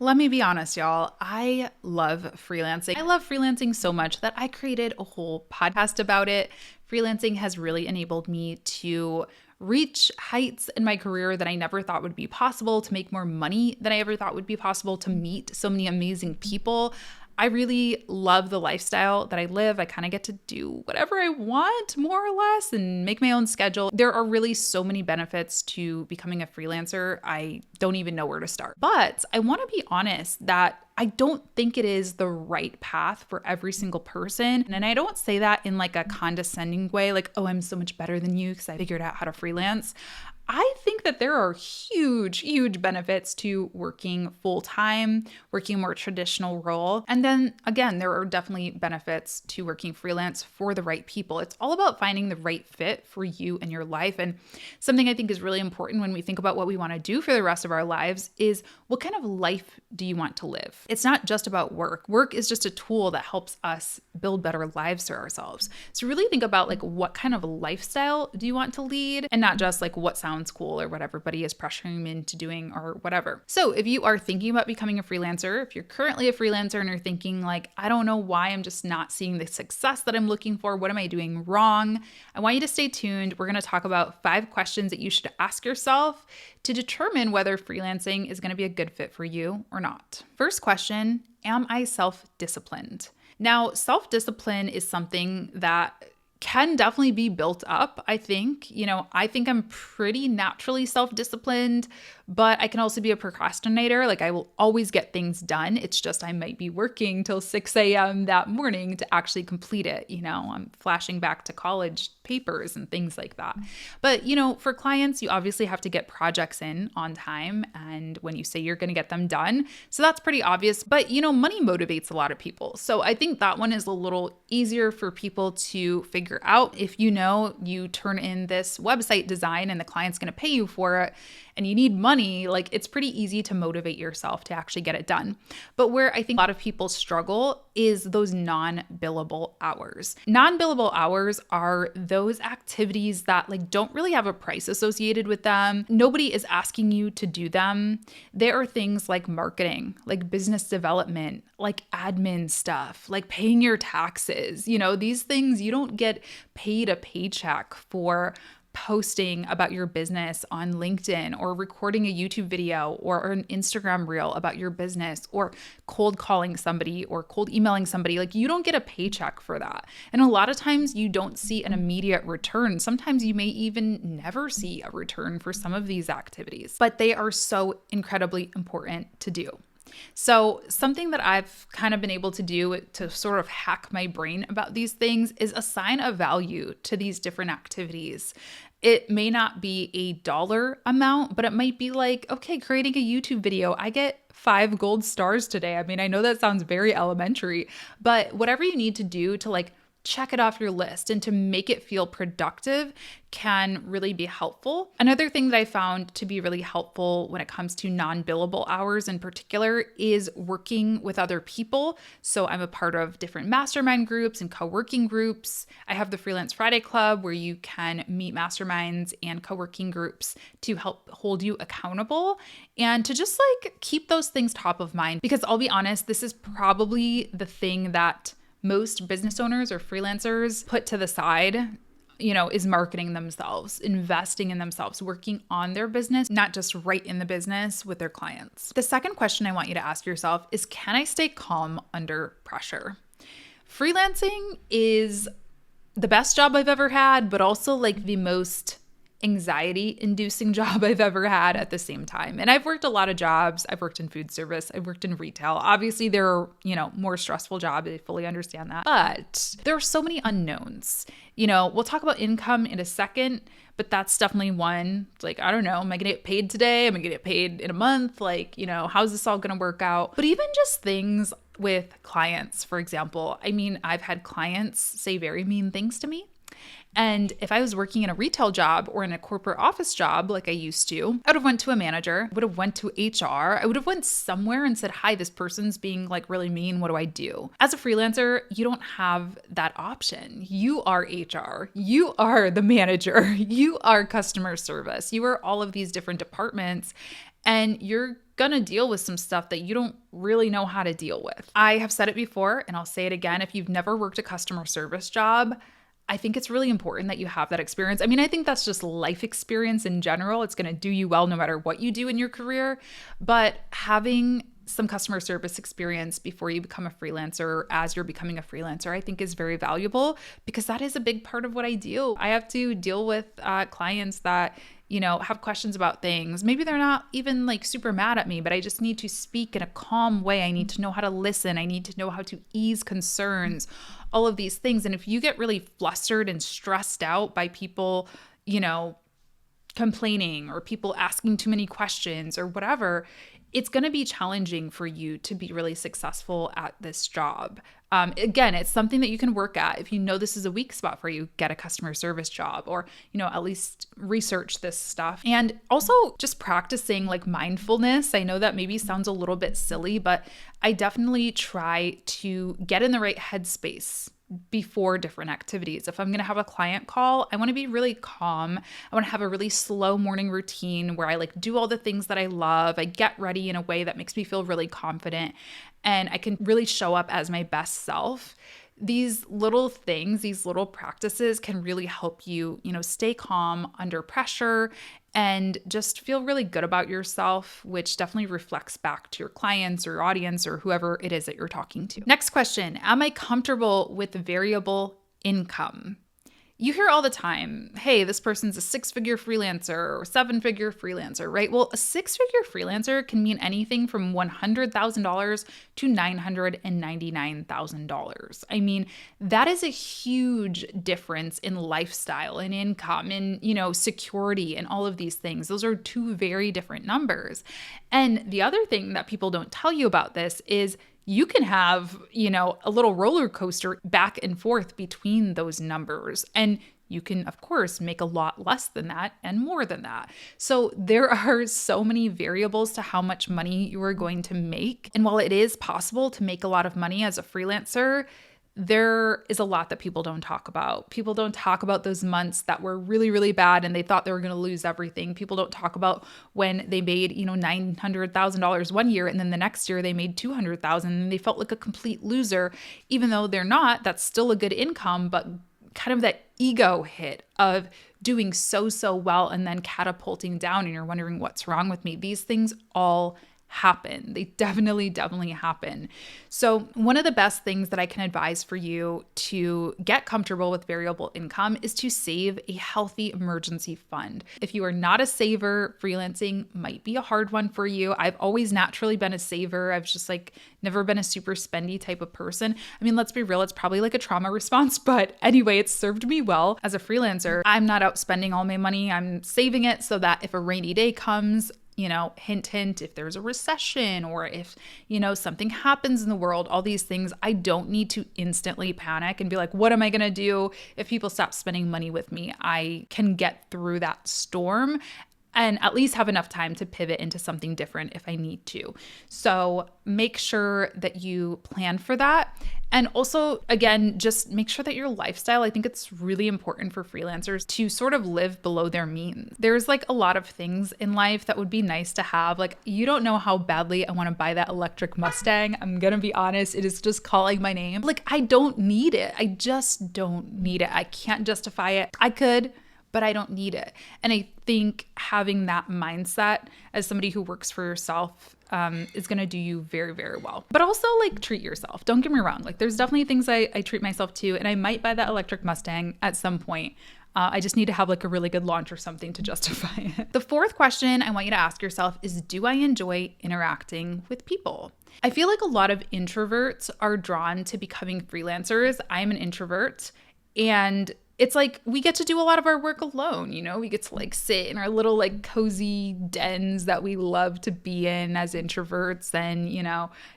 Let me be honest, y'all. I love freelancing. I love freelancing so much that I created a whole podcast about it. Freelancing has really enabled me to reach heights in my career that I never thought would be possible, to make more money than I ever thought would be possible, to meet so many amazing people. I really love the lifestyle that I live. I kind of get to do whatever I want, more or less, and make my own schedule. There are really so many benefits to becoming a freelancer. I don't even know where to start. But I want to be honest that I don't think it is the right path for every single person. And I don't say that in like a condescending way, like, oh, I'm so much better than you because I figured out how to freelance. I think that there are huge benefits to working full-time, working a more traditional role. And then again, there are definitely benefits to working freelance for the right people. It's all about finding the right fit for you and your life. And something I think is really important when we think about what we want to do for the rest of our lives is, what kind of life do you want to live? It's not just about work. Work is just a tool that helps us build better lives for ourselves. So really think about like, what kind of lifestyle do you want to lead, and not just like what sounds cool or what everybody is pressuring me into doing or whatever. So if you are thinking about becoming a freelancer, if you're currently a freelancer and you're thinking like, I don't know why I'm just not seeing the success that I'm looking for, what am I doing wrong? I want you to stay tuned. We're going to talk about 5 questions that you should ask yourself to determine whether freelancing is going to be a good fit for you or not. First question, am I self-disciplined? Now, self-discipline is something that can definitely be built up, I think. I think I'm pretty naturally self-disciplined, but I can also be a procrastinator. Like, I will always get things done. It's just I might be working till 6 a.m. that morning to actually complete it. I'm flashing back to college papers and things like that. But, for clients, you obviously have to get projects in on time. And when you say you're going to get them done, so that's pretty obvious. But, money motivates a lot of people. So I think that one is a little easier for people to figure out. If you turn in this website design and the client's going to pay you for it, and you need money, like, it's pretty easy to motivate yourself to actually get it done. But where I think a lot of people struggle is those non-billable hours. Non-billable hours are those activities that don't really have a price associated with them. Nobody is asking you to do them. There are things like marketing, like business development, like admin stuff, like paying your taxes. These things you don't get paid a paycheck for posting about your business on LinkedIn, or recording a YouTube video or an Instagram reel about your business, or cold calling somebody or cold emailing somebody. Like, you don't get a paycheck for that. And a lot of times you don't see an immediate return. Sometimes you may even never see a return for some of these activities, but they are so incredibly important to do. So something that I've kind of been able to do to sort of hack my brain about these things is assign a value to these different activities. It may not be a dollar amount, but it might be like, okay, creating a YouTube video, I get 5 gold stars today. I mean, I know that sounds very elementary, but whatever you need to do to check it off your list and to make it feel productive can really be helpful. Another thing that I found to be really helpful when it comes to non-billable hours in particular is working with other people. So I'm a part of different mastermind groups and co-working groups. I have the Freelance Friday Club, where you can meet masterminds and co-working groups to help hold you accountable and to just keep those things top of mind. Because I'll be honest, this is probably the thing that most business owners or freelancers put to the side, is marketing themselves, investing in themselves, working on their business, not just right in the business with their clients. The second question I want you to ask yourself is, can I stay calm under pressure? Freelancing is the best job I've ever had, but also the most anxiety-inducing job I've ever had at the same time. And I've worked a lot of jobs. I've worked in food service. I've worked in retail. Obviously, there are, more stressful jobs. I fully understand that. But there are so many unknowns. We'll talk about income in a second, but that's definitely one. It's I don't know, am I gonna get paid today? Am I gonna get paid in a month? How's this all gonna work out? But even just things with clients, for example. I mean, I've had clients say very mean things to me. And if I was working in a retail job or in a corporate office job like I used to, I would have went to a manager, would have went to HR, I would have went somewhere and said, hi, this person's being really mean. What do I do? As a freelancer, you don't have that option. You are HR, you are the manager, you are customer service, you are all of these different departments. and you're gonna deal with some stuff that you don't really know how to deal with. I have said it before, and I'll say it again. If you've never worked a customer service job, I think it's really important that you have that experience. I mean, I think that's just life experience in general. It's going to do you well no matter what you do in your career. But having some customer service experience before you become a freelancer, or as you're becoming a freelancer, I think is very valuable, because that is a big part of what I do. I have to deal with clients that, have questions about things. Maybe they're not even like super mad at me, but I just need to speak in a calm way. I need to know how to listen. I need to know how to ease concerns, all of these things. And if you get really flustered and stressed out by people, complaining, or people asking too many questions or whatever, it's going to be challenging for you to be really successful at this job. Again, it's something that you can work at. If you know this is a weak spot for you, get a customer service job, or, at least research this stuff. And also just practicing like mindfulness. I know that maybe sounds a little bit silly, but I definitely try to get in the right headspace before different activities. If I'm going to have a client call, I want to be really calm. I want to have a really slow morning routine where I like do all the things that I love. I get ready in a way that makes me feel really confident, and I can really show up as my best self. These little things, these little practices can really help you, stay calm under pressure and just feel really good about yourself, which definitely reflects back to your clients or your audience or whoever it is that you're talking to. Next question, am I comfortable with variable income? You hear all the time, hey, this person's a 6-figure freelancer or 7-figure freelancer, right? Well, a 6-figure freelancer can mean anything from $100,000 to $999,000. I mean, that is a huge difference in lifestyle and income and, security and all of these things. Those are two very different numbers. And the other thing that people don't tell you about this is you can have, a little roller coaster back and forth between those numbers. And you can, of course, make a lot less than that and more than that. So there are so many variables to how much money you are going to make. And while it is possible to make a lot of money as a freelancer, there is a lot that people don't talk about. People don't talk about those months that were really, really bad and they thought they were going to lose everything. People don't talk about when they made, $900,000 one year and then the next year they made $200,000 and they felt like a complete loser. Even though they're not, that's still a good income, but kind of that ego hit of doing so well and then catapulting down and you're wondering what's wrong with me. These things all happen. They definitely happen. So one of the best things that I can advise for you to get comfortable with variable income is to save a healthy emergency fund. If you are not a saver, freelancing might be a hard one for you. I've always naturally been a saver. I've just never been a super spendy type of person. I mean, let's be real, it's probably like a trauma response, but anyway, it's served me well. As a freelancer, I'm not out spending all my money. I'm saving it so that if a rainy day comes, hint, if there's a recession or if, something happens in the world, all these things, I don't need to instantly panic and be like, what am I going to do if people stop spending money with me? I can get through that storm and at least have enough time to pivot into something different if I need to. So make sure that you plan for that. And also, again, just make sure that your lifestyle, I think it's really important for freelancers to sort of live below their means. There's a lot of things in life that would be nice to have. You don't know how badly I want to buy that electric Mustang. I'm going to be honest, it is just calling my name. I don't need it. I just don't need it. I can't justify it. I could, but I don't need it. And I think having that mindset as somebody who works for yourself is going to do you very, very well. But also treat yourself. Don't get me wrong. There's definitely things I treat myself to, and I might buy that electric Mustang at some point. I just need to have a really good launch or something to justify it. The fourth question I want you to ask yourself is, do I enjoy interacting with people? I feel like a lot of introverts are drawn to becoming freelancers. I am an introvert, and it's we get to do a lot of our work alone, we get to sit in our little cozy dens that we love to be in as introverts and,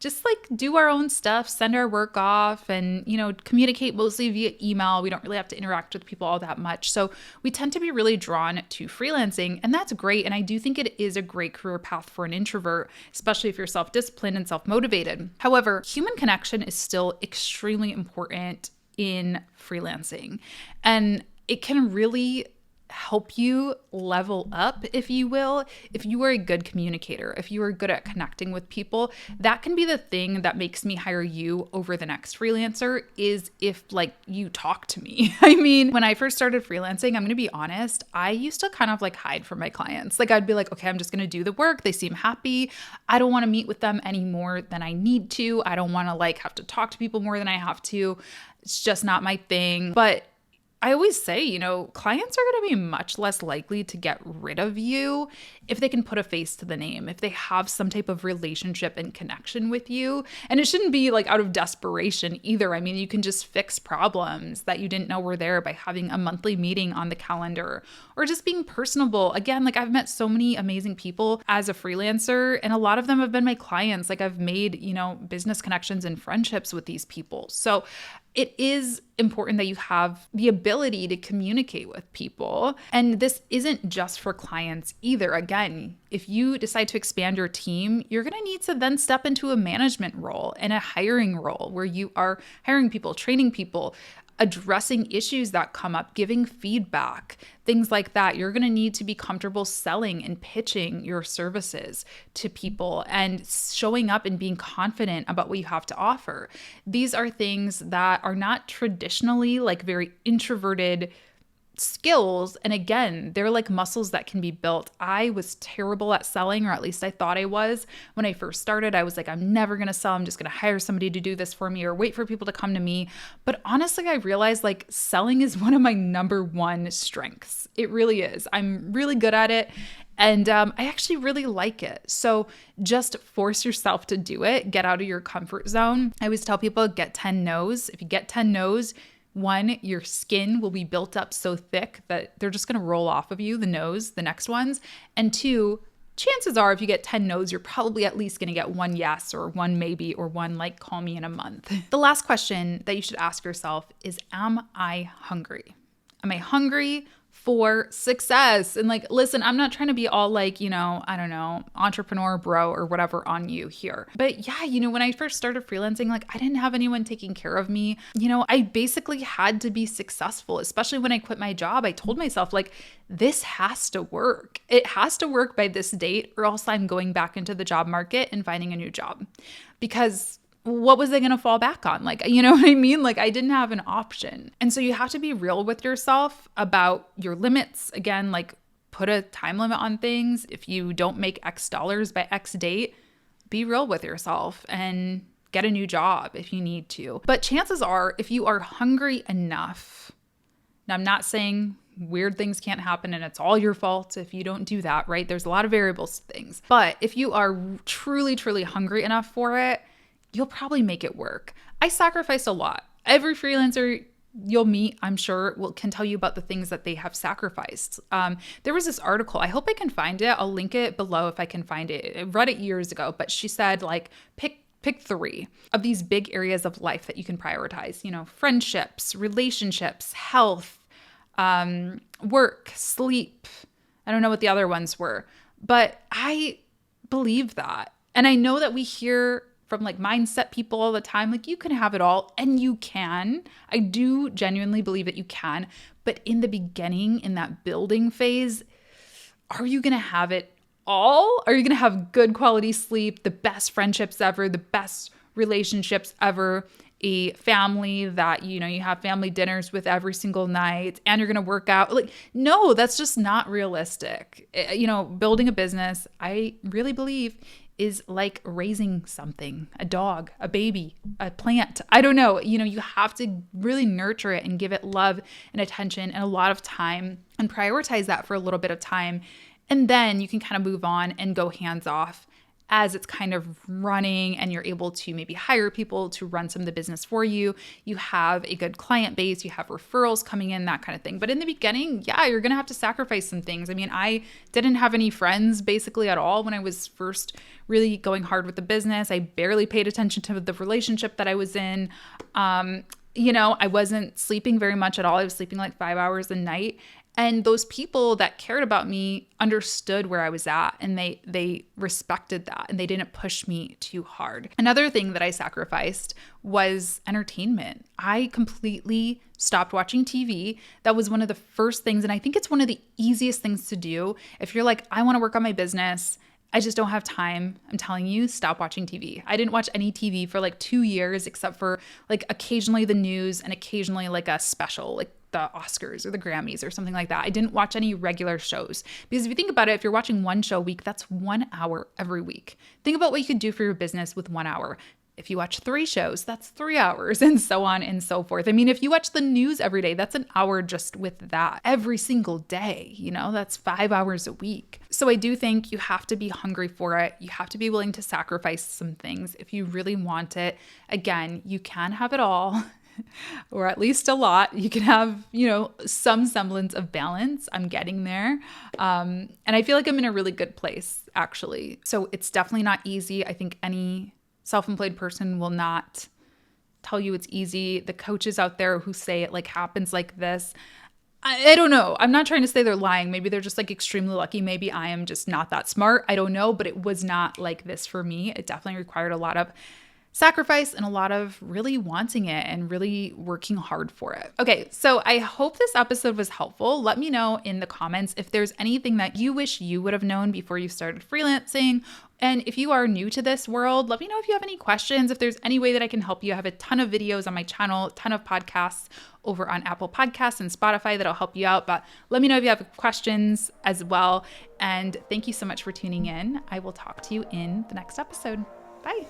just do our own stuff, send our work off and, communicate mostly via email. We don't really have to interact with people all that much. So we tend to be really drawn to freelancing, and that's great. And I do think it is a great career path for an introvert, especially if you're self-disciplined and self-motivated. However, human connection is still extremely important in freelancing. And it can really help you level up, if you will. If you are a good communicator, if you are good at connecting with people, that can be the thing that makes me hire you over the next freelancer, is if like you talk to me. I mean, when I first started freelancing, I'm going to be honest, I used to kind of like hide from my clients. Like I'd be like, okay, I'm just going to do the work. They seem happy. I don't want to meet with them any more than I need to. I don't want to like have to talk to people more than I have to. It's just not my thing. But I always say, clients are going to be much less likely to get rid of you if they can put a face to the name, if they have some type of relationship and connection with you. And it shouldn't be like out of desperation either. I mean, you can just fix problems that you didn't know were there by having a monthly meeting on the calendar or just being personable. Again, like I've met so many amazing people as a freelancer, and a lot of them have been my clients. Like I've made, business connections and friendships with these people. So it is important that you have the ability to communicate with people. And this isn't just for clients either. Again, if you decide to expand your team, you're going to need to then step into a management role and a hiring role where you are hiring people, training people, addressing issues that come up, giving feedback, things like that. You're going to need to be comfortable selling and pitching your services to people and showing up and being confident about what you have to offer. These are things that are not traditionally like very introverted skills. And again, they're like muscles that can be built. I was terrible at selling, or at least I thought I was. When I first started, I was like, I'm never going to sell. I'm just going to hire somebody to do this for me or wait for people to come to me. But honestly, I realized like selling is one of my number one strengths. It really is. I'm really good at it. And I actually really like it. So just force yourself to do it. Get out of your comfort zone. I always tell people, get 10 no's. If you get 10 no's, one, your skin will be built up so thick that they're just going to roll off of you, the no's, the next ones. And two, chances are if you get 10 no's, you're probably at least going to get one yes or one maybe or one like call me in a month. The last question that you should ask yourself is, am I hungry? Am I hungry for success? And like, listen, I'm not trying to be all like, I don't know, entrepreneur bro or whatever on you here. But yeah, when I first started freelancing, like I didn't have anyone taking care of me. I basically had to be successful, especially when I quit my job. I told myself like, this has to work. It has to work by this date, or else I'm going back into the job market and finding a new job. Because what was I going to fall back on? Like, you know what I mean? Like I didn't have an option. And so you have to be real with yourself about your limits. Again, like put a time limit on things. If you don't make X dollars by X date, be real with yourself and get a new job if you need to. But chances are, if you are hungry enough, now I'm not saying weird things can't happen and it's all your fault if you don't do that, right? There's a lot of variables to things. But if you are truly, truly hungry enough for it, you'll probably make it work. I sacrificed a lot. Every freelancer you'll meet, I'm sure, can tell you about the things that they have sacrificed. There was this article. I hope I can find it. I'll link it below if I can find it. I read it years ago, but she said like pick 3 of these big areas of life that you can prioritize. Friendships, relationships, health, work, sleep. I don't know what the other ones were, but I believe that. And I know that we hear from like mindset people all the time, like you can have it all, and you can. I do genuinely believe that you can. But in the beginning, in that building phase, are you going to have it all? Are you going to have good quality sleep, the best friendships ever, the best relationships ever, a family that, you have family dinners with every single night, and you're going to work out? Like, no, that's just not realistic. Building a business, I really believe, is like raising something, a dog, a baby, a plant. I don't know. You have to really nurture it and give it love and attention and a lot of time and prioritize that for a little bit of time. And then you can kind of move on and go hands off as it's kind of running, and you're able to maybe hire people to run some of the business for you. You have a good client base, you have referrals coming in, that kind of thing. But in the beginning, yeah, you're going to have to sacrifice some things. I mean, I didn't have any friends basically at all when I was first really going hard with the business. I barely paid attention to the relationship that I was in. I wasn't sleeping very much at all. I was sleeping like 5 hours a night. And those people that cared about me understood where I was at, and they respected that, and they didn't push me too hard. Another thing that I sacrificed was entertainment. I completely stopped watching TV. That was one of the first things, and I think it's one of the easiest things to do. If you're like, I want to work on my business, I just don't have time. I'm telling you, stop watching TV. I didn't watch any TV for like 2 years, except for like occasionally the news and occasionally like a special, like the Oscars or the Grammys or something like that. I didn't watch any regular shows, because if you think about it, if you're watching one show a week, that's 1 hour every week. Think about what you could do for your business with 1 hour. If you watch 3 shows, that's 3 hours, and so on and so forth. I mean, if you watch the news every day, that's an hour just with that every single day. That's 5 hours a week. So I do think you have to be hungry for it. You have to be willing to sacrifice some things if you really want it. Again, you can have it all. Or at least a lot. You can have, some semblance of balance. I'm getting there. And I feel like I'm in a really good place, actually. So it's definitely not easy. I think any self-employed person will not tell you it's easy. The coaches out there who say it like happens like this, I don't know. I'm not trying to say they're lying. Maybe they're just like extremely lucky. Maybe I am just not that smart. I don't know, but it was not like this for me. It definitely required a lot of sacrifice and a lot of really wanting it and really working hard for it. Okay, so I hope this episode was helpful. Let me know in the comments if there's anything that you wish you would have known before you started freelancing. And if you are new to this world, let me know if you have any questions, if there's any way that I can help you. I have a ton of videos on my channel, a ton of podcasts over on Apple Podcasts and Spotify that'll help you out. But let me know if you have questions as well. And thank you so much for tuning in. I will talk to you in the next episode. Bye.